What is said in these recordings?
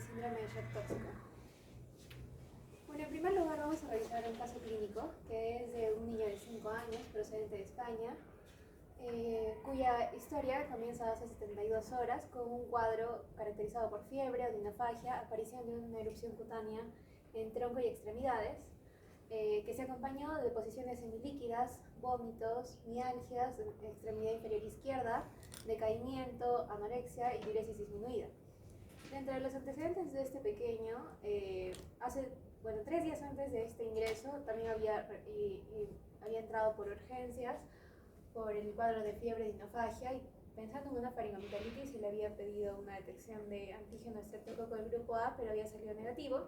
del síndrome de shock tóxico. Bueno, en primer lugar vamos a revisar un caso clínico que es de un niño de 5 años procedente de España, cuya historia comienza hace 72 horas con un cuadro caracterizado por fiebre, odinofagia, aparición de una erupción cutánea en tronco y extremidades, que se acompañó de posiciones semilíquidas, vómitos, mialgias en extremidad inferior izquierda, decaimiento, anorexia y diuresis disminuida. Dentro de los antecedentes de este pequeño, 3 días antes de este ingreso también había entrado por urgencias por el cuadro de fiebre de hinofagia y pensando en una faringoamigdalitis se le había pedido una detección de antígeno estreptococo del grupo A, pero había salido negativo.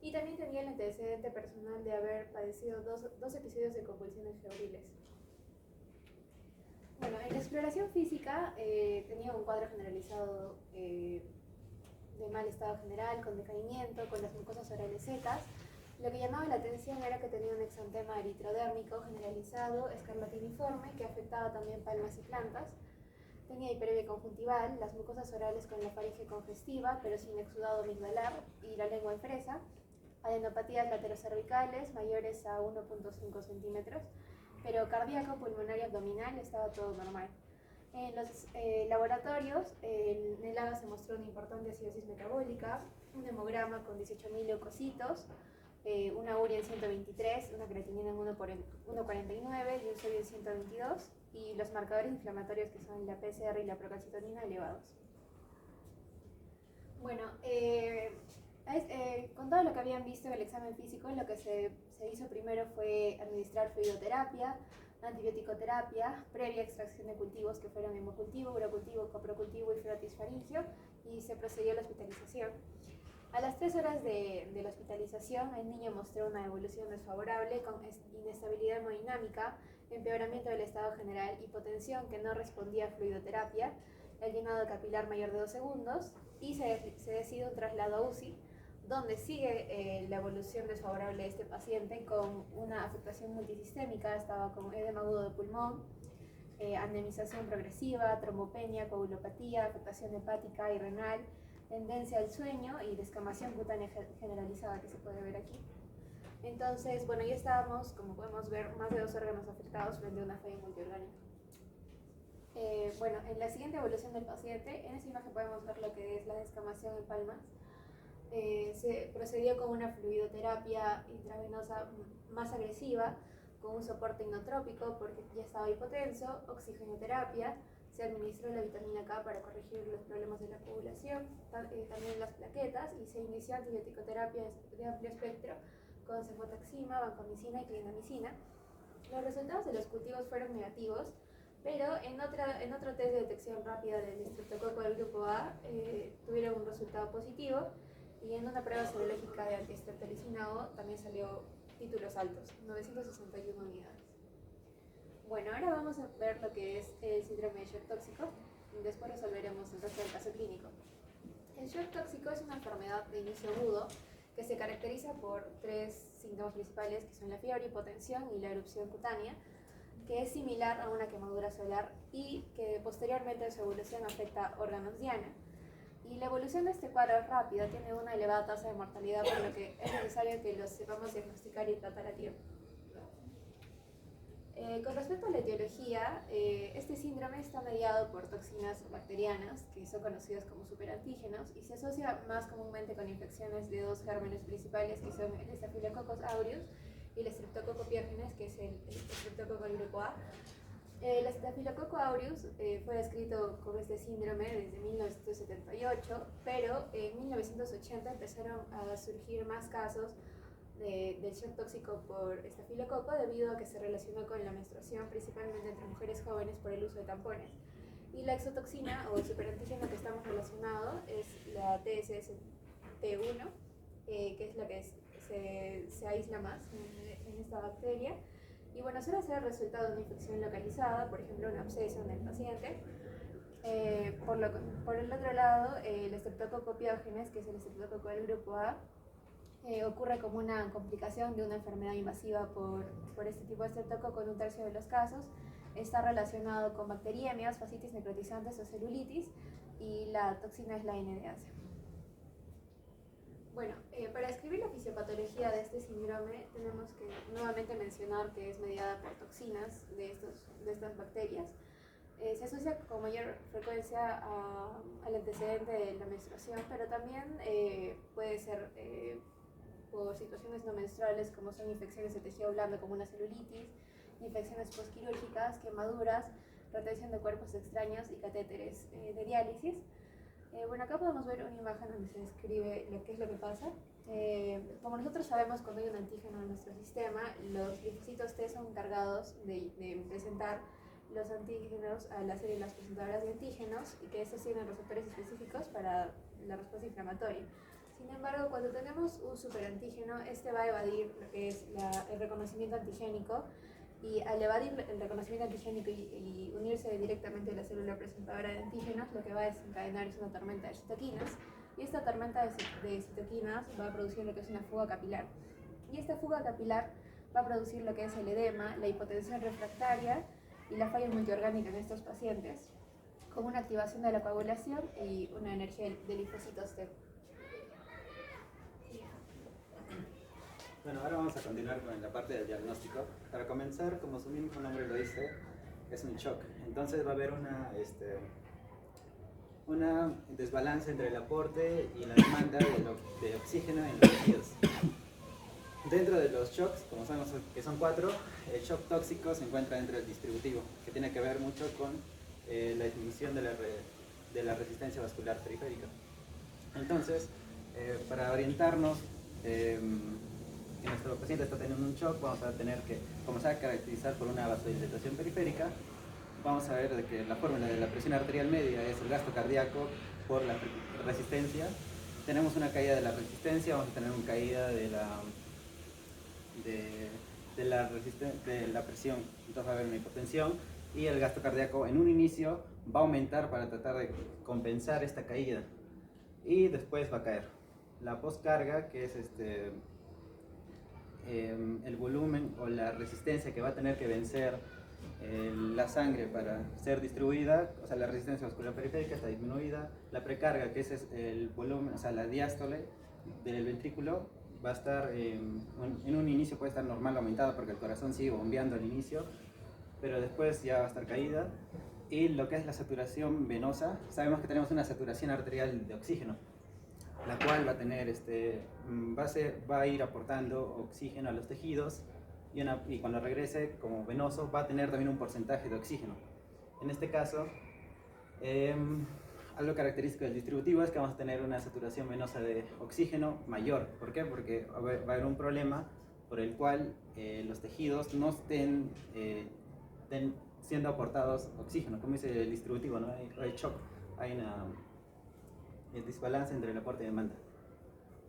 Y también tenía el antecedente personal de haber padecido dos episodios de convulsiones febriles. Bueno, en la exploración física tenía un cuadro generalizado de mal estado general, con decaimiento, con las mucosas orales secas. Lo que llamaba la atención era que tenía un exantema eritrodérmico generalizado, escarlatiniforme, que afectaba también palmas y plantas. Tenía hiperemia conjuntival, las mucosas orales con la faringe congestiva, pero sin exudado amigdalar y la lengua en fresa. Adenopatías laterocervicales mayores a 1.5 centímetros, pero cardíaco, pulmonar y abdominal estaba todo normal. En los laboratorios, en el AGA se mostró una importante acidosis metabólica, un hemograma con 18.000 leucocitos, una urea en 123, una creatinina en 1,49 y un sodio en 122, y los marcadores inflamatorios que son la PCR y la procalcitonina elevados. Bueno, con todo lo que habían visto en el examen físico, lo que se hizo primero fue administrar fluidoterapia, antibiótico-terapia, previa extracción de cultivos que fueron hemocultivo, urocultivo, coprocultivo y frotis faringio, y se procedió a la hospitalización. A las 3 horas de la hospitalización, el niño mostró una evolución desfavorable con inestabilidad hemodinámica, empeoramiento del estado general, hipotensión que no respondía a fluidoterapia, el llenado capilar mayor de 2 segundos, y se decide un traslado a UCI, donde sigue la evolución desfavorable de este paciente con una afectación multisistémica. Estaba con edema agudo de pulmón, anemización progresiva, trombopenia, coagulopatía, afectación hepática y renal, tendencia al sueño y descamación cutánea generalizada que se puede ver aquí. Entonces, bueno, ya estábamos, como podemos ver, más de 2 órganos afectados frente a una falla multiorgánica. Bueno, en la siguiente evolución del paciente, en esta imagen podemos ver lo que es la descamación en palmas. Se procedió con una fluidoterapia intravenosa más agresiva, con un soporte inotrópico porque ya estaba hipotenso, oxigenoterapia, se administró la vitamina K para corregir los problemas de la coagulación, también las plaquetas, y se inició antibiótico-terapia de amplio espectro con cefotaxima, vancomicina y clindamicina. Los resultados de los cultivos fueron negativos, pero en otro test de detección rápida del estreptococo del grupo A tuvieron un resultado positivo, y en una prueba serológica de antiestreptolicina O también salió títulos altos, 961 unidades. Bueno, ahora vamos a ver lo que es el síndrome de shock tóxico y después resolveremos el resto del caso clínico. El shock tóxico es una enfermedad de inicio agudo que se caracteriza por 3 síntomas principales, que son la fiebre, hipotensión y la erupción cutánea, que es similar a una quemadura solar y que posteriormente en su evolución afecta órganos diana. Y la evolución de este cuadro es rápida, tiene una elevada tasa de mortalidad, por lo que es necesario que los sepamos diagnosticar y tratar a tiempo. Con respecto a la etiología, este síndrome está mediado por toxinas bacterianas, que son conocidas como superantígenos, y se asocia más comúnmente con infecciones de 2 gérmenes principales, que son el Staphylococcus aureus y el Streptococcus pyogenes, que es el Streptococcus del grupo A. El Staphylococcus aureus fue descrito con este síndrome desde 1978, pero en 1980 empezaron a surgir más casos del shock tóxico por estafilococo debido a que se relacionó con la menstruación, principalmente entre mujeres jóvenes por el uso de tampones. Y la exotoxina o el superantígeno que estamos relacionados es la TSST1, que es la que se aísla más en esta bacteria. Y bueno, suele ser el resultado de una infección localizada, por ejemplo, un absceso en el paciente. Por el otro lado, el Streptococcus pyogenes, que es el estreptococo del grupo A, ocurre como una complicación de una enfermedad invasiva por este tipo de estreptococo en 1/3 de los casos. Está relacionado con bacteriemias, fascitis necrotizantes o celulitis, y la toxina es la NDAC. Bueno, para describir la fisiopatología de este síndrome tenemos que nuevamente mencionar que es mediada por toxinas de estas bacterias. Se asocia con mayor frecuencia al antecedente de la menstruación, pero también puede ser por situaciones no menstruales como son infecciones de tejido blando como una celulitis, infecciones postquirúrgicas, quemaduras, retención de cuerpos extraños y catéteres de diálisis. Bueno, acá podemos ver una imagen donde se describe qué es lo que pasa. Como nosotros sabemos, cuando hay un antígeno en nuestro sistema, los linfocitos T son encargados de presentar los antígenos a las células presentadoras de antígenos y que estos tienen receptores específicos para la respuesta inflamatoria. Sin embargo, cuando tenemos un superantígeno, este va a evadir lo que es el reconocimiento antigénico, y al evadir el reconocimiento antigénico y unirse directamente a la célula presentadora de antígenos, lo que va a desencadenar es una tormenta de citoquinas, y esta tormenta de citoquinas va a producir lo que es una fuga capilar. Y esta fuga capilar va a producir lo que es el edema, la hipotensión refractaria y la falla multiorgánica en estos pacientes, con una activación de la coagulación y una energía de linfocitos T. Bueno, ahora vamos a continuar con la parte del diagnóstico. Para comenzar, como su mismo nombre lo dice, es un shock. Entonces va a haber una desbalance entre el aporte y la demanda de oxígeno en los tejidos. Dentro de los shocks, como sabemos que son 4, el shock tóxico se encuentra dentro del distributivo, que tiene que ver mucho con la disminución de la resistencia vascular periférica. Entonces, para orientarnos, si nuestro paciente está teniendo un shock, vamos a tener que comenzar a caracterizar por una vasodilatación periférica. Vamos a ver de que la fórmula de la presión arterial media es el gasto cardíaco por la resistencia. Tenemos una caída de la resistencia, vamos a tener una caída de la presión, entonces va a haber una hipotensión, y el gasto cardíaco en un inicio va a aumentar para tratar de compensar esta caída, y después va a caer. La postcarga, que es el volumen o la resistencia que va a tener que vencer la sangre para ser distribuida, o sea, la resistencia vascular periférica está disminuida. La precarga, que es el volumen, o sea, la diástole del ventrículo, va a estar en un inicio puede estar normal o aumentada porque el corazón sigue bombeando al inicio, pero después ya va a estar caída. Y lo que es la saturación venosa, sabemos que tenemos una saturación arterial de oxígeno, la cual va a tener va a ir aportando oxígeno a los tejidos, y cuando regrese como venoso va a tener también un porcentaje de oxígeno. En este caso, algo característico del distributivo es que vamos a tener una saturación venosa de oxígeno mayor. ¿Por qué? Porque va a haber un problema por el cual los tejidos no estén siendo aportados oxígeno, como dice el distributivo, ¿no? Hay shock, hay el desbalance entre el aporte y demanda.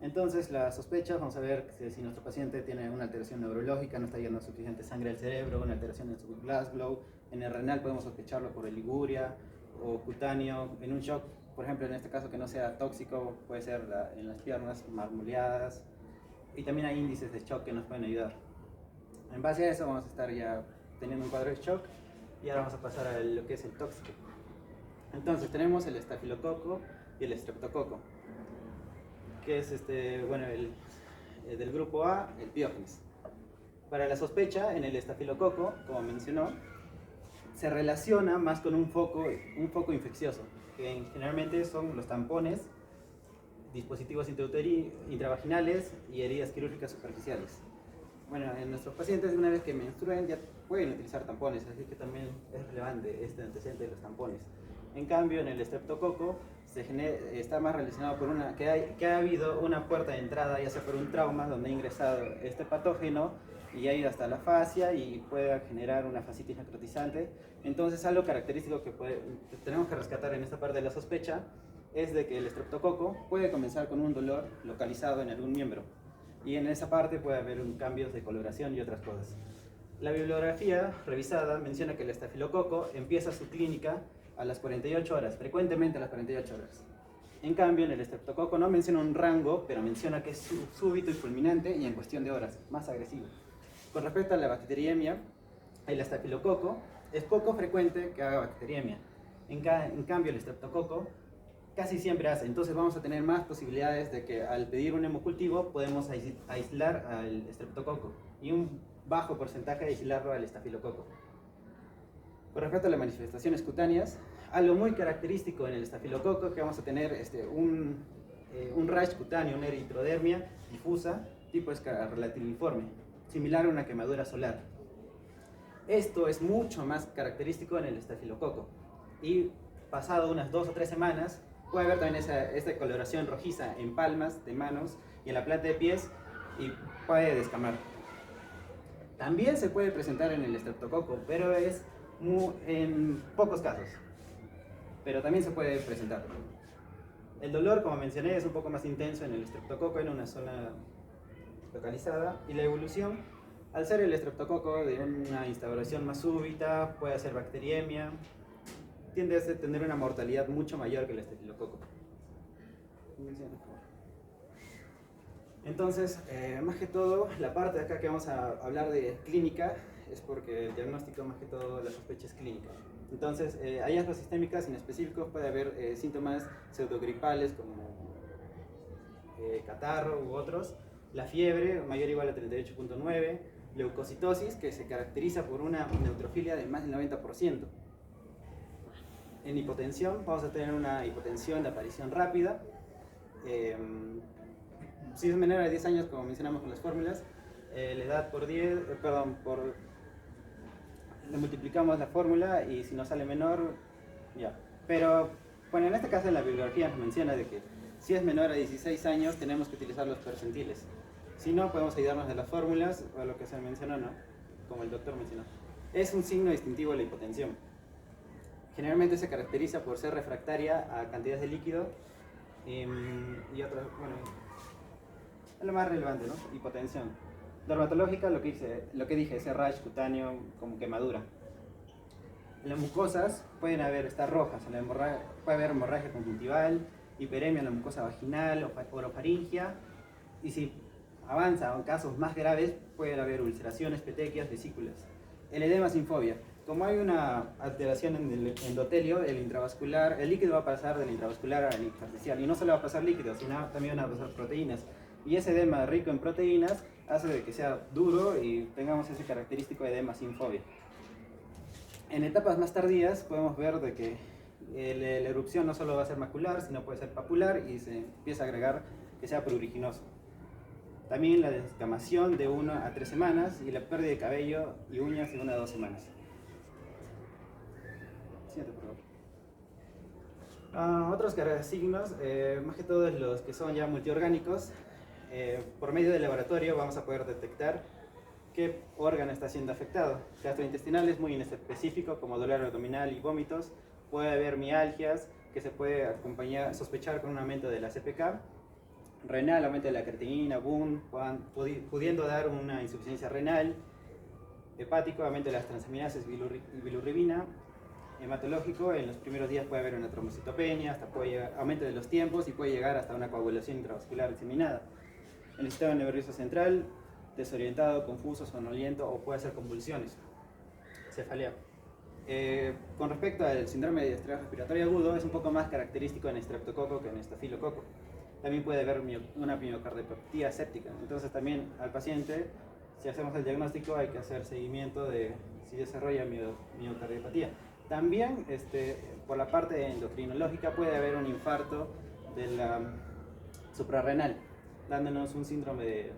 Entonces, la sospecha, vamos a ver si nuestro paciente tiene una alteración neurológica, no está llegando suficiente sangre al cerebro, una alteración en su Glasgow. En el renal podemos sospecharlo por liguria o cutáneo. En un shock, por ejemplo, en este caso que no sea tóxico, puede ser en las piernas marmoleadas. Y también hay índices de shock que nos pueden ayudar. En base a eso vamos a estar ya teniendo un cuadro de shock, y ahora vamos a pasar a lo que es el tóxico. Entonces tenemos el estafilococo y el estreptococo, que es del grupo A, el Piógenes. Para la sospecha, en el estafilococo, como mencionó, se relaciona más con un foco infeccioso, que generalmente son los tampones, dispositivos intravaginales y heridas quirúrgicas superficiales. Bueno, en nuestros pacientes, una vez que menstruen, ya pueden utilizar tampones, así que también es relevante este antecedente de los tampones. En cambio, en el estreptococo está más relacionado por que ha habido una puerta de entrada, ya sea por un trauma donde ha ingresado este patógeno y ha ido hasta la fascia y puede generar una fascitis necrotizante. Entonces, algo característico que tenemos que rescatar en esta parte de la sospecha es de que el estreptococo puede comenzar con un dolor localizado en algún miembro, y en esa parte puede haber cambios de coloración y otras cosas. La bibliografía revisada menciona que el estafilococo empieza su clínica a las 48 horas, frecuentemente a las 48 horas. En cambio, en el estreptococo no menciona un rango, pero menciona que es súbito y fulminante y en cuestión de horas, más agresivo. Con respecto a la bacteriemia, el estafilococo es poco frecuente que haga bacteriemia. En cambio, el estreptococo casi siempre hace. Entonces vamos a tener más posibilidades de que al pedir un hemocultivo podemos aislar al estreptococo y un bajo porcentaje de aislarlo al estafilococo. Con respecto a las manifestaciones cutáneas, algo muy característico en el estafilococo que vamos a tener un rash cutáneo, una eritrodermia difusa, tipo escarlatiniforme, similar a una quemadura solar. Esto es mucho más característico en el estafilococo y pasado unas 2 o 3 semanas puede haber también esta coloración rojiza en palmas de manos y en la planta de pies y puede descamar. También se puede presentar en el estreptococo, pero es en pocos casos, pero también se puede presentar. El dolor, como mencioné, es un poco más intenso en el estreptococo, en una zona localizada, y la evolución, al ser el estreptococo de una instauración más súbita, puede ser bacteriemia, tiende a tener una mortalidad mucho mayor que el estafilococo. Entonces, más que todo, la parte de acá que vamos a hablar de clínica es porque el diagnóstico, más que todo, la sospecha es clínica. Entonces, hallazgos sistémicas inespecíficos, puede haber síntomas pseudogripales como catarro u otros, la fiebre mayor o igual a 38.9, leucocitosis que se caracteriza por una neutrofilia de más del 90%. En hipotensión vamos a tener una hipotensión de aparición rápida. Si es menor a 10 años, como mencionamos con las fórmulas, la edad por 10, le multiplicamos la fórmula y si nos sale menor, ya. Pero, bueno, en este caso en la bibliografía nos menciona de que si es menor a 16 años tenemos que utilizar los percentiles. Si no, podemos ayudarnos de las fórmulas o lo que se mencionó, ¿no? Como el doctor mencionó. Es un signo distintivo de la hipotensión. Generalmente se caracteriza por ser refractaria a cantidades de líquido y otras, bueno, es lo más relevante, ¿no? Hipotensión. Dermatológica, lo que dije, ese rash cutáneo como quemadura. En las mucosas pueden estar rojas, puede haber hemorragia conjuntival, hiperemia en la mucosa vaginal, orofaringia, y si avanza en casos más graves puede haber ulceraciones, petequias, vesículas. El edema sin fobia. Como hay una alteración en el endotelio, el líquido va a pasar del intravascular al intersticial, y no solo va a pasar líquido, sino también van a pasar proteínas. Y ese edema rico en proteínas hace de que sea duro y tengamos ese característico edema sin fobia. En etapas más tardías podemos ver de que la erupción no solo va a ser macular, sino puede ser papular y se empieza a agregar que sea pruriginoso. También la descamación de 1 a 3 semanas y la pérdida de cabello y uñas de 1 a 2 semanas. Siguiente, por favor. Otros signos, más que todo los que son ya multiorgánicos, por medio del laboratorio vamos a poder detectar qué órgano está siendo afectado. Gastrointestinal es muy inespecífico, como dolor abdominal y vómitos. Puede haber mialgias que se puede sospechar con un aumento de la CPK. Renal, aumento de la creatinina, BUN, pudiendo dar una insuficiencia renal. Hepático, aumento de las transaminases y bilirrubina. Hematológico, en los primeros días puede haber una trombocitopenia, hasta aumento de los tiempos y puede llegar hasta una coagulación intravascular diseminada. En el sistema nervioso central, desorientado, confuso, sonoliento o puede hacer convulsiones. Cefalea. Con respecto al síndrome de estrés respiratorio agudo, es un poco más característico en estreptococo que en estafilococo. También puede haber una miocardiopatía séptica. Entonces también al paciente, si hacemos el diagnóstico, hay que hacer seguimiento de si desarrolla miocardiopatía. También por la parte endocrinológica puede haber un infarto de la suprarrenal, dándonos un síndrome de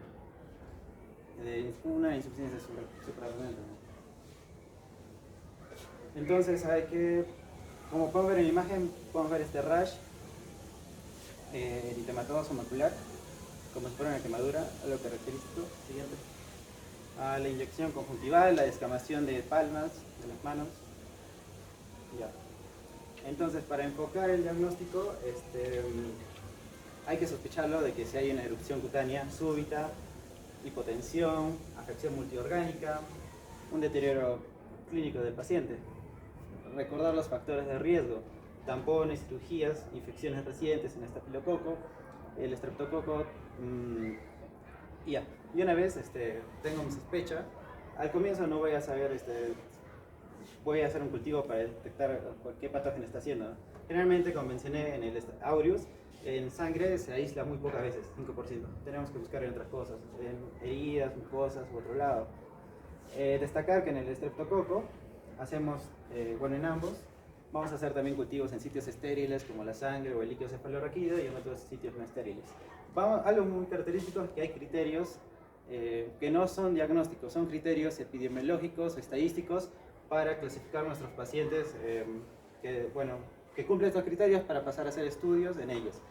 una insuficiencia suprarrenal. Entonces como pueden ver en la imagen, podemos ver este rash eritematoso macular, como si fuera una quemadura, algo característico. Siguiente. La inyección conjuntival, la descamación de palmas, de las manos. Ya. Entonces, para enfocar el diagnóstico, hay que sospecharlo de que si hay una erupción cutánea súbita, hipotensión, afección multiorgánica, un deterioro clínico del paciente. Recordar los factores de riesgo: tampones, cirugías, infecciones recientes en estafilococo, el estreptococo, y ya. Y una vez tengo mi sospecha, al comienzo no voy a saber, voy a hacer un cultivo para detectar qué patógeno está haciendo, ¿no? Generalmente, como mencioné en el aureus, en sangre se aísla muy pocas veces, 5%. Tenemos que buscar en otras cosas, en heridas, mucosas u otro lado. Destacar que en el estreptococo hacemos, bueno, en ambos, vamos a hacer también cultivos en sitios estériles como la sangre o el líquido cefalorraquídeo y en otros sitios no estériles. Algo muy característico es que hay criterios que no son diagnósticos, son criterios epidemiológicos, estadísticos para clasificar nuestros pacientes que cumplen estos criterios para pasar a hacer estudios en ellos.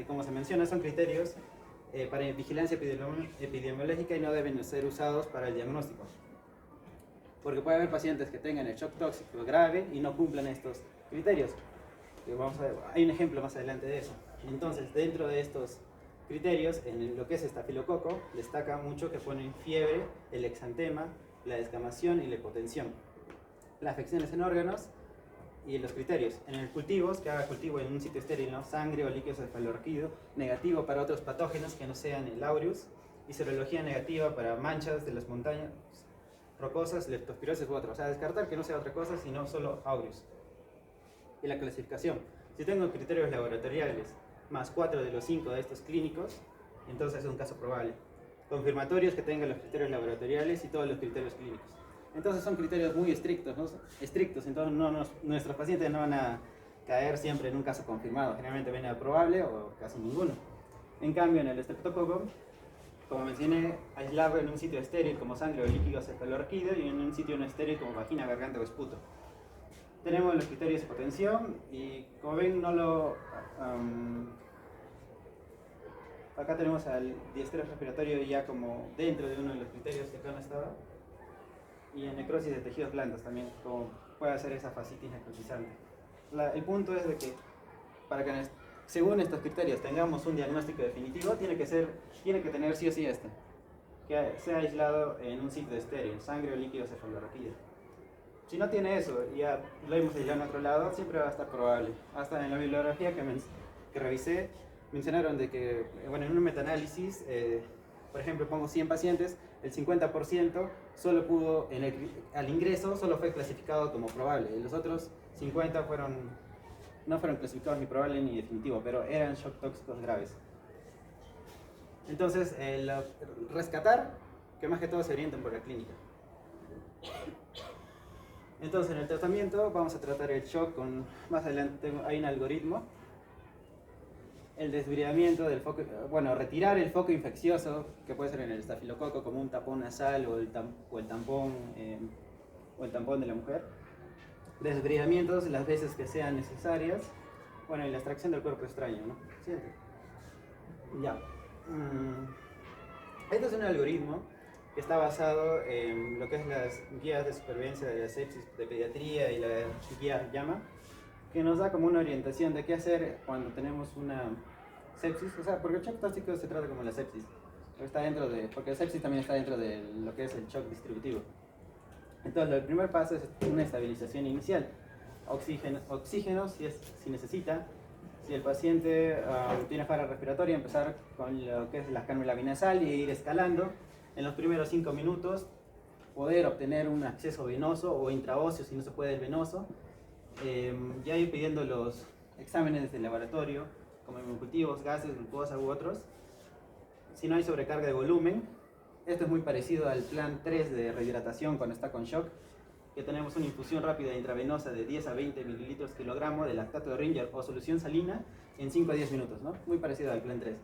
Como se menciona, son criterios para vigilancia epidemiológica y no deben ser usados para el diagnóstico. Porque puede haber pacientes que tengan el shock tóxico grave y no cumplan estos criterios. Hay un ejemplo más adelante de eso. Entonces, dentro de estos criterios, en lo que es estafilococo, destaca mucho que ponen fiebre, el exantema, la descamación y la hipotensión. Las afecciones en órganos y los criterios. En el cultivos, que haga cultivo en un sitio estéril, ¿no? Sangre o líquido cefalorraquídeo, negativo para otros patógenos que no sean el aureus, y serología negativa para manchas de las montañas rocosas, leptospirosis u otros. O sea, descartar que no sea otra cosa, sino solo aureus. Y la clasificación. Si tengo criterios laboratoriales más 4 de los 5 de estos clínicos, entonces es un caso probable. Confirmatorios que tengan los criterios laboratoriales y todos los criterios clínicos. Entonces son criterios muy estrictos, ¿no? Entonces nuestros pacientes no van a caer siempre en un caso confirmado. Generalmente viene a probable o casi ninguno. En cambio, en el estreptococo, como mencioné, aislarlo en un sitio estéril como sangre o líquido cefalorraquídeo y en un sitio no estéril como vagina, garganta o esputo. Tenemos los criterios de hipotensión y como ven acá tenemos al diestrés respiratorio ya como dentro de uno de los criterios que acá no estaba, y en necrosis de tejidos blandos también, como puede hacer esa fascitis necrotizante. El punto es de que para que según estos criterios tengamos un diagnóstico definitivo, tiene que tener sí o sí que sea aislado en un sitio estéril, sangre o líquido cefalorraquídeo. Si no tiene eso, ya lo hemos aislado en otro lado, siempre va a estar probable. Hasta en la bibliografía que revisé, mencionaron de que, bueno, en un metaanálisis, por ejemplo, pongo 100 pacientes, el 50% solo pudo, al ingreso, solo fue clasificado como probable. Y los otros 50 no fueron clasificados ni probable ni definitivo, pero eran shock tóxicos graves. Entonces, rescatar, que más que todo se orienten por la clínica. Entonces, en el tratamiento vamos a tratar el shock más adelante hay un algoritmo. El desbridamiento del foco, retirar el foco infeccioso, que puede ser en el estafilococo como un tapón nasal o el tampón de la mujer. Desbridamientos las veces que sean necesarias. Bueno, y la extracción del cuerpo extraño, ¿no? Siguiente. Ya. Este es un algoritmo que está basado en lo que es las guías de supervivencia de la sepsis de pediatría y la guía llama, que nos da como una orientación de qué hacer cuando tenemos una sepsis, o sea, porque el shock tóxico se trata como la sepsis, porque la sepsis también está dentro de lo que es el shock distributivo. Entonces, el primer paso es una estabilización inicial, oxígeno si necesita. Si el paciente tiene falla respiratoria, empezar con lo que es la cánula binasal y ir escalando. En los primeros 5 minutos poder obtener un acceso venoso o intraóseo si no se puede el venoso. Ya ir pidiendo los exámenes del laboratorio, como hemocultivos, gases, glucosa u otros. Si no hay sobrecarga de volumen, esto es muy parecido al plan 3 de rehidratación cuando está con shock, que tenemos una infusión rápida intravenosa de 10 a 20 mililitros kilogramo de lactato de Ringer o solución salina en 5 a 10 minutos, ¿no? Muy parecido al plan 3.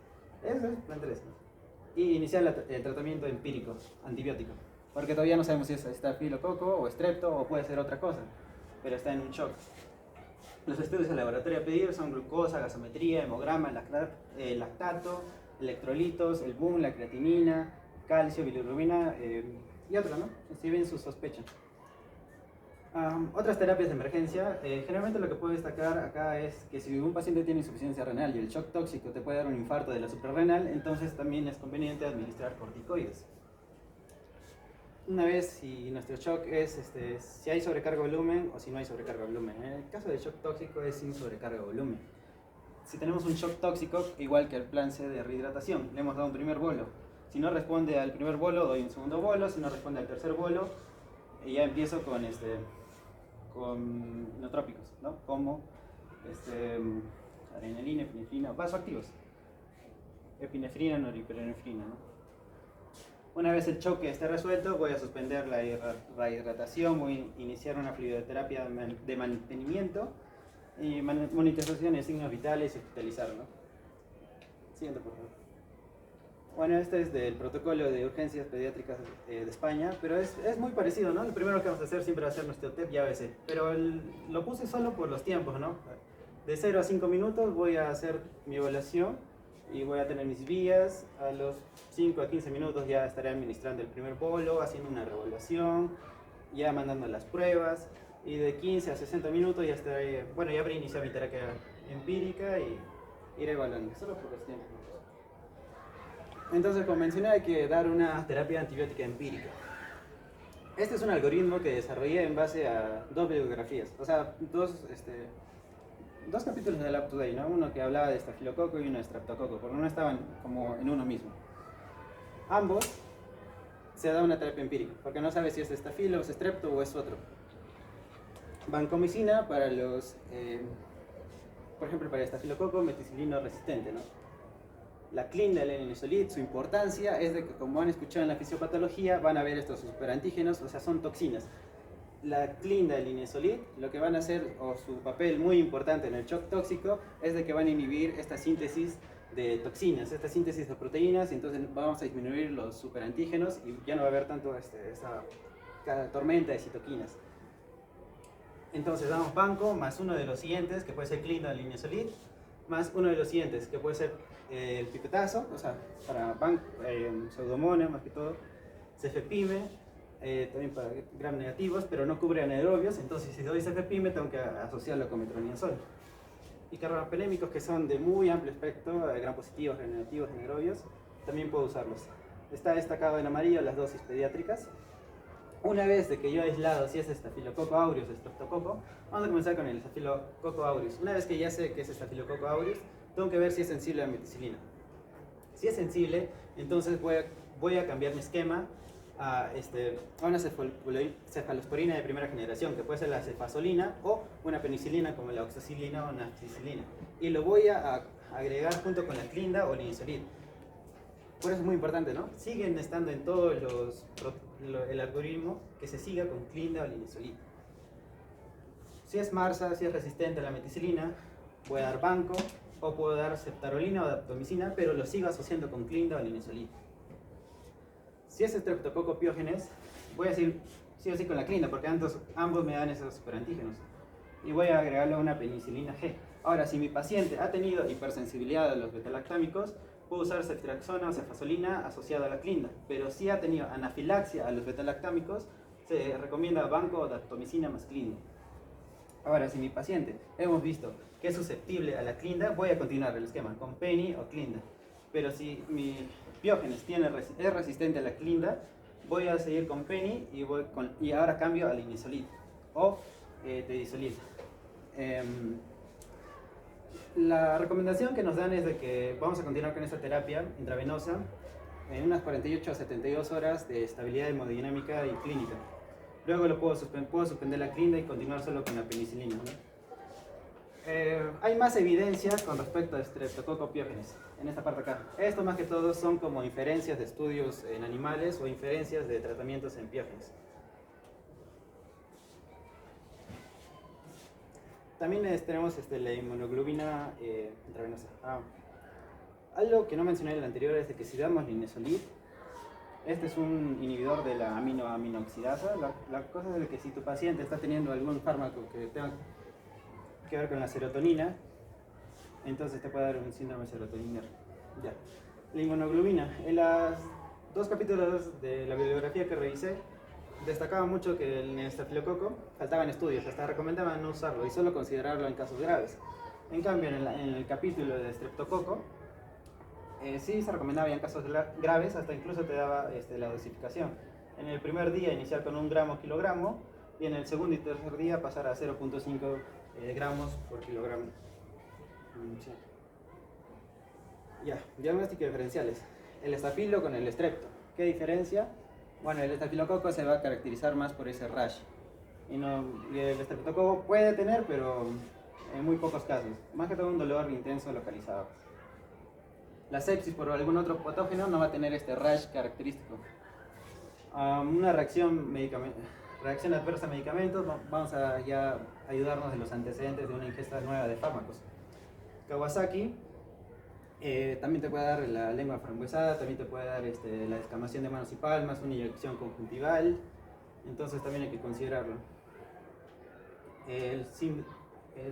Eso es el plan 3, ¿no? Y iniciar el tratamiento empírico, antibiótico, porque todavía no sabemos si es estafilococo o estrepto o puede ser otra cosa, pero está en un shock. Los estudios de laboratorio a pedir son glucosa, gasometría, hemograma, lactato, electrolitos, el BUN, la creatinina, calcio, bilirrubina y otro, ¿no? Si bien su sospecha. Otras terapias de emergencia, generalmente lo que puedo destacar acá es que si un paciente tiene insuficiencia renal y el shock tóxico te puede dar un infarto de la suprarrenal, entonces también es conveniente administrar corticoides. Una vez si nuestro shock es si hay sobrecarga de volumen o si no hay sobrecarga de volumen. En el caso del shock tóxico es sin sobrecarga de volumen. Si tenemos un shock tóxico, igual que el plan C de rehidratación, le hemos dado un primer bolo. Si no responde al primer bolo, doy un segundo bolo. Si no responde al tercer bolo, ya empiezo con nootrópicos, ¿no? Como adrenalina, epinefrina, vasoactivos. Epinefrina, norepinefrina, ¿no? Una vez el choque esté resuelto, voy a suspender la hidratación, voy a iniciar una fluidoterapia de mantenimiento y monitorización de signos vitales y hospitalizarlo. Siguiente, por favor. Bueno, este es del protocolo de urgencias pediátricas de España, pero es muy parecido, ¿no? Lo primero que vamos a hacer siempre va a ser nuestro TEP y ABC, pero lo puse solo por los tiempos, ¿no? De 0 a 5 minutos voy a hacer mi evaluación y voy a tener mis vías. A los 5 a 15 minutos ya estaré administrando el primer bolo, haciendo una reevaluación, ya mandando las pruebas, y de 15 a 60 minutos ya estaré, bueno, ya habré iniciado mi terapia empírica y iré evaluando, solo por los tiempos. Entonces, como mencioné, hay que dar una terapia antibiótica empírica. Este es un algoritmo que desarrollé en base a 2 bibliografías, o sea, dos capítulos de Lab Today, ¿no? Uno que hablaba de estafilococo y uno de streptococo, pero no estaban como en uno mismo. Ambos se da una terapia empírica, porque no sabe si es estafilo, es strepto o es otro. Vancomicina para los, por ejemplo, para el estafilococo, meticilino resistente, ¿no? La clinda, el N-nisolid, su importancia es de que, como han escuchado en la fisiopatología, van a ver estos superantígenos, o sea, son toxinas. La clinda, el N-nisolid, lo que van a hacer, o su papel muy importante en el shock tóxico, es de que van a inhibir esta síntesis de toxinas, esta síntesis de proteínas, y entonces vamos a disminuir los superantígenos y ya no va a haber tanto esa tormenta de citoquinas. Entonces damos banco más uno de los siguientes, que puede ser clinda, el N-nisolid, más uno de los siguientes, que puede ser el pipetazo, o sea, para pseudomonas más que todo, cefepime, también para gram negativos, pero no cubre anaerobios, entonces si doy cefepime tengo que asociarlo con metronidazol. Y carbapenémicos que son de muy amplio espectro, gram positivos, gram negativos, anaerobios, también puedo usarlos. Está destacado en amarillo las dosis pediátricas. Una vez de que yo he aislado si es estafilococo aureus o streptococo, vamos a comenzar con el estafilococo aureus. Una vez que ya sé que es estafilococo aureus, tengo que ver si es sensible a la meticilina. Si es sensible, entonces voy a cambiar mi esquema a una cefalosporina de primera generación, que puede ser la cefazolina o una penicilina como la oxacilina o nafticilina. Y lo voy a agregar junto con la clinda o linezolid. Por eso es muy importante, ¿no? Siguen estando en todos el algoritmo que se siga con clinda o linezolid. Si es MARSA, si es resistente a la meticilina, voy a dar banco, o puedo dar ceftarolina o daptomicina, pero lo sigo asociando con clinda o linezolid. Si es streptococo piógenes, voy a seguir sí o sí con la clinda, porque ambos me dan esos superantígenos. Y voy a agregarle una penicilina G. Ahora, si mi paciente ha tenido hipersensibilidad a los betalactámicos, puedo usar ceftriaxona o cefazolina asociada a la clinda. Pero si ha tenido anafilaxia a los betalactámicos, se recomienda banco o daptomicina más clinda. Ahora, si mi paciente hemos visto que es susceptible a la clinda, voy a continuar el esquema con peni o clinda. Pero si mi piógenes es resistente a la clinda, voy a seguir con peni y ahora cambio a linezolid o tedizolid. La recomendación que nos dan es de que vamos a continuar con esta terapia intravenosa en unas 48 a 72 horas de estabilidad hemodinámica y clínica. Luego puedo suspender la clinda y continuar solo con la penicilina, ¿no? Hay más evidencia con respecto a streptococo piógenes en esta parte acá. Esto más que todo son como inferencias de estudios en animales o inferencias de tratamientos en piógenes. También tenemos la inmunoglobina intravenosa. Algo que no mencioné en el anterior es de que si damos linezolid, este es un inhibidor de la aminoxidasa. La cosa es de que si tu paciente está teniendo algún fármaco que tenga que ver con la serotonina, entonces te puede dar un síndrome serotoninero. Ya. La inmunoglobina. En los 2 capítulos de la bibliografía que revisé, destacaba mucho que en el estafilococo faltaban estudios, hasta recomendaban no usarlo y solo considerarlo en casos graves. En cambio, en el capítulo de streptococo, sí se recomendaba ya en casos graves, hasta incluso te daba la dosificación. En el primer día iniciar con 1 gramo kilogramo y en el segundo y tercer día pasar a 0.5 gramos por kilogramo. Sí. Ya, diagnóstico diferenciales. El estafilo con el estrepto. ¿Qué diferencia? Bueno, el estafilococo se va a caracterizar más por ese rash. Y el estreptococo puede tener, pero en muy pocos casos, más que todo un dolor intenso localizado. La sepsis por algún otro patógeno no va a tener este rash característico. Una reacción adversa a medicamentos, vamos a ya ayudarnos de los antecedentes de una ingesta nueva de fármacos. Kawasaki también te puede dar la lengua frambuesada, también te puede dar la descamación de manos y palmas, una inyección conjuntival, entonces también hay que considerarlo. El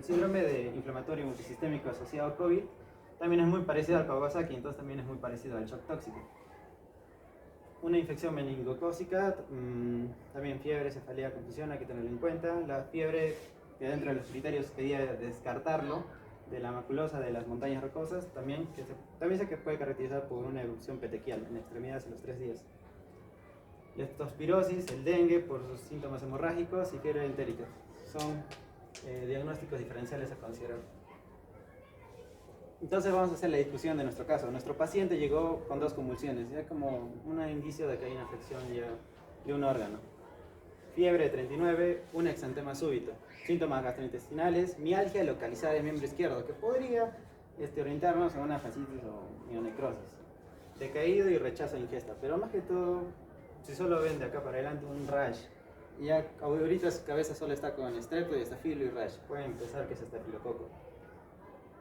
síndrome de inflamatorio multisistémico asociado a COVID también es muy parecido al Kawasaki, entonces también es muy parecido al shock tóxico. Una infección meningocócica, también fiebre, cefalea, confusión, hay que tenerlo en cuenta. La fiebre, que dentro de los criterios quería descartarlo, de la maculosa de las montañas rocosas, también se puede caracterizar por una erupción petequial en extremidades en los 3 días. Leptospirosis, el dengue por sus síntomas hemorrágicos y fiebre entérica. Son diagnósticos diferenciales a considerar. Entonces vamos a hacer la discusión de nuestro caso. Nuestro paciente llegó con 2 convulsiones, ya como un indicio de que hay una afección ya de un órgano. Fiebre de 39, un exantema súbito, síntomas gastrointestinales, mialgia localizada del miembro izquierdo, que podría orientarnos a una fascitis o mionecrosis. Decaído y rechazo a ingesta, pero más que todo, si solo ven de acá para adelante un rash, ya ahorita su cabeza solo está con estrepto y estafilo y rash, pueden pensar que es estafilococo.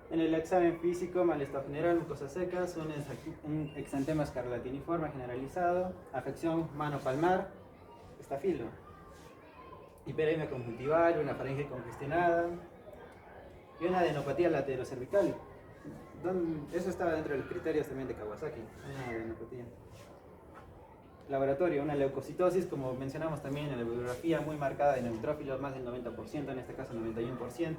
En el examen físico, malestar general, mucosas secas, un exantema escarlatiniforme generalizado, afección mano-palmar, estafilo, hiperemia conjuntival, una faringe congestionada y una adenopatía laterocervical. Eso estaba dentro de los criterios también de Kawasaki, una adenopatía. Laboratorio, una leucocitosis, como mencionamos también en la bibliografía, muy marcada en neutrófilos, más del 90%, en este caso 91%,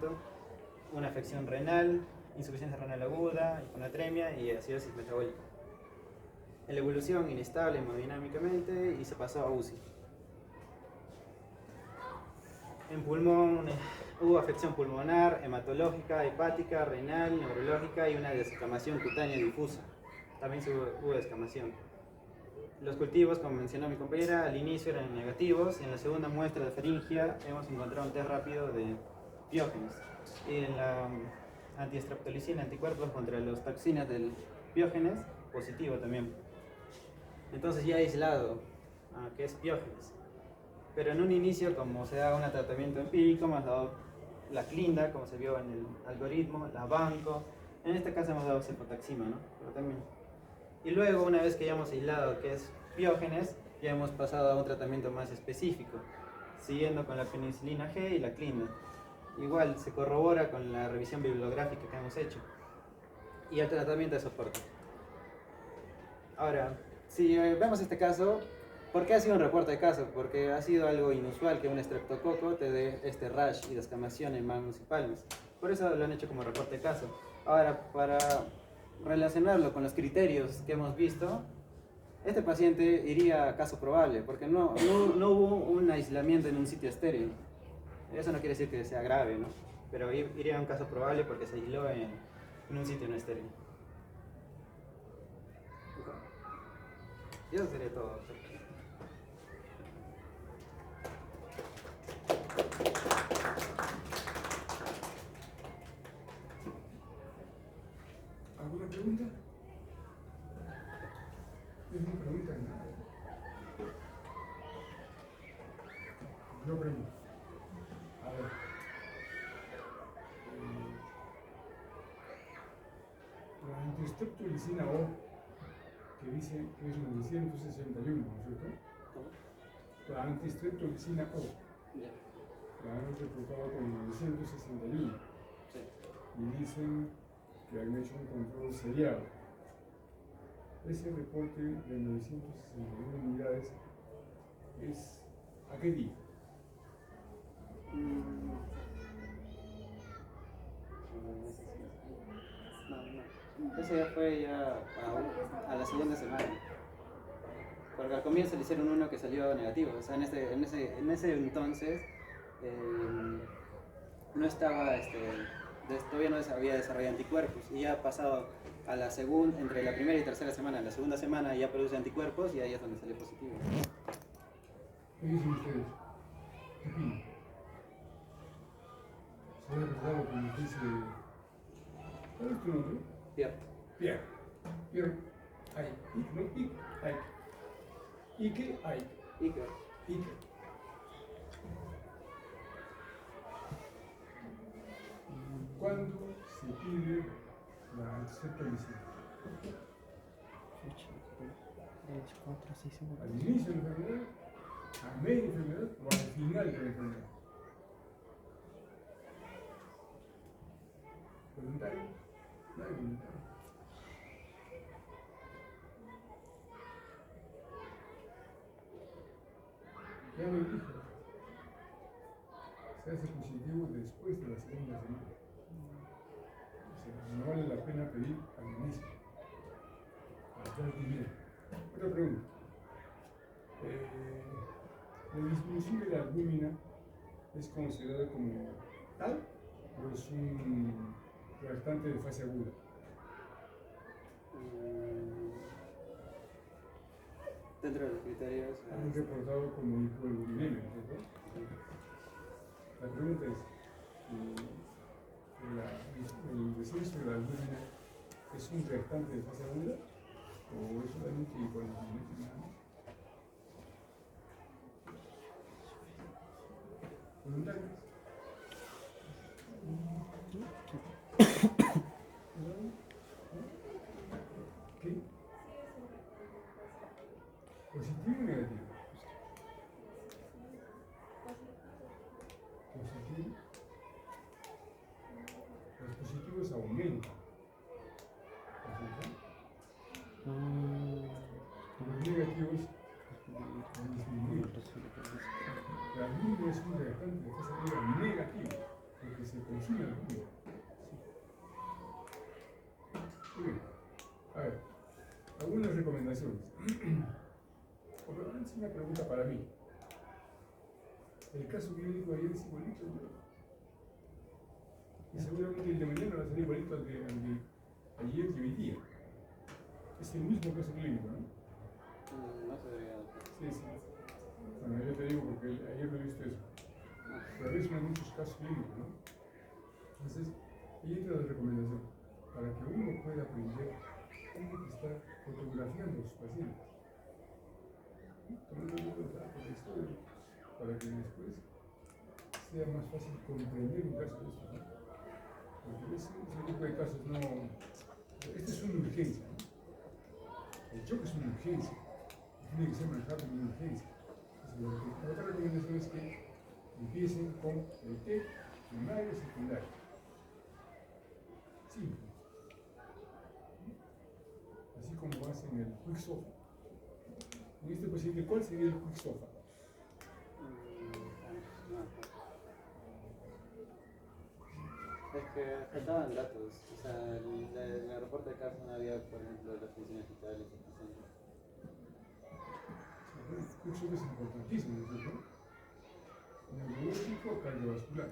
una afección renal, insuficiencia renal aguda, hiponatremia y acidosis metabólica. En la evolución, inestable hemodinámicamente y se pasó a UCI. En pulmón hubo afección pulmonar, hematológica, hepática, renal, neurológica y una descamación cutánea difusa. También hubo descamación. Los cultivos, como mencionó mi compañera, al inicio eran negativos y en la segunda muestra de faringia hemos encontrado un test rápido de piógenes. Y en la antiestreptolicina, anticuerpos contra las toxinas del piógenes, positivo también. Entonces ya aislado, que es piógenes. Pero en un inicio, como se da un tratamiento empírico, hemos dado la clinda, como se vio en el algoritmo, la banco. En este caso hemos dado cefotaxima, ¿no? Pero también. Y luego, una vez que ya hemos aislado que es piógenes, ya hemos pasado a un tratamiento más específico, siguiendo con la penicilina G y la clinda. Igual se corrobora con la revisión bibliográfica que hemos hecho y el tratamiento de soporte. Ahora, si vemos este caso, ¿por qué ha sido un reporte de caso? Porque ha sido algo inusual que un estreptococo te dé este rash y descamación en manos y palmas. Por eso lo han hecho como reporte de caso. Ahora, para relacionarlo con los criterios que hemos visto, este paciente iría a caso probable, porque no hubo un aislamiento en un sitio estéril. Eso no quiere decir que sea grave, ¿no? Pero iría a un caso probable porque se aisló en un sitio no estéril. Y eso sería todo. ¿Alguna pregunta? ¿Alguna pregunta? No pregunto. A ver. La antistreptolicina O, que dice que es 961, ¿no es cierto? La antistreptolicina O. La han reportado con 961. Sí. Y dicen que han hecho un control seriado. Ese reporte de 961 unidades es ¿a qué día? No. Eso ya fue a la siguiente semana. Porque al comienzo le hicieron uno que salió negativo. O sea, en ese entonces no estaba, todavía no había desarrollado anticuerpos. Y ya ha pasado a la segunda, entre la primera y tercera semana, la segunda semana ya produce anticuerpos y ahí es donde sale positivo. ¿Qué dicen ustedes? ¿Qué opinan? Se ha recordado cuando te dice, ¿cuál es tu nombre? Pierre. Pierre. Pierre. Ay. No, Ike. Ay. Ike. Ay. Ike. Ike. ¿Cuándo se pide la antistreptolicina? 4, 6 semanas. ¿Al inicio de la enfermedad? ¿A media enfermedad? ¿O al final de la enfermedad? ¿Voluntario? No hay voluntario. Ya lo dijo. Se hace positivo después de la segunda semana. O sea, no vale la pena pedir al inicio. Para dinero. Otra pregunta. ¿La disminución de la albúmina es considerada como tal o es un reactante de fase aguda? Dentro de los criterios. Han reportado como hipoalbuminemia, ¿cierto? La pregunta es, ¿el descenso de la albúmina es un reactante de fase aguda o es solamente hipoalbuminemia? ¿Voluntarios? ¿Qué? ¿Positivo o negativo? Positivo. Los positivos aumentan. Los negativos disminuyen. La albúmina es un reactante de fase aguda negativo, porque se consume albúmina. Muy bien. A ver, algunas recomendaciones. Es una pregunta para mí. El caso clínico de ayer es igualito al de hoy. Y seguramente el de mañana va a ser igualito al de ayer y hoy día. Es el mismo caso clínico, ¿no? No se debería. Sí, sí. Bueno, yo te digo porque ayer no he visto eso. Pero a veces hay muchos casos clínicos, ¿no? Entonces, ahí entra la recomendación. Para que uno pueda aprender, tiene que estar fotografiando a sus pacientes. Tomando los datos de historia, para que después sea más fácil comprender un caso de estos, ¿no? Porque ese tipo de casos no. Esta es una urgencia, ¿no? El choque es una urgencia. Tiene que ser manejado como una urgencia. Entonces, la otra recomendación es que empiecen con el TEC primario y secundario. Simple. Así como hacen el quick sofa. En este paciente, ¿cuál sería el quick sofa? Es que faltaban datos. O sea, en el reporte de caso no había, por ejemplo, las funciones vitales del paciente. El quick sofa es importantísimo, ¿no es cierto? Neurológico cardiovascular.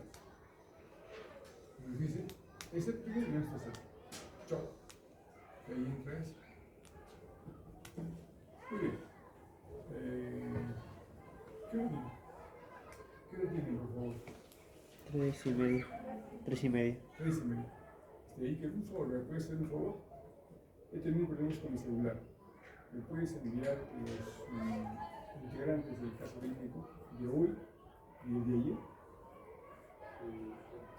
Nos dice, ese primero no está cerca. Chao. Y ahí entra eso. Muy bien. ¿Qué hora tiene? ¿Qué hora tienen, por favor? 3:30. 3:30. 3:30. Ahí que un favor, ¿me puedes hacer un favor? He tenido problemas con mi celular. ¿Me puedes enviar los integrantes del caso clínico de hoy y el de ayer?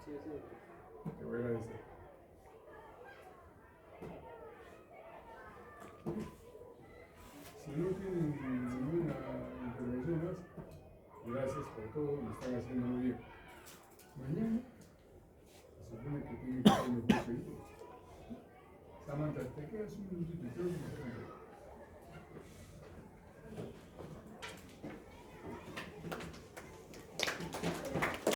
Sí, sí. Te voy a agradecer. Si no tienen ninguna intervención más, gracias por todo, me están haciendo muy bien. Mañana se supone que tiene que ser mejor pedido. Samantha, te quedas un minutito, creo que me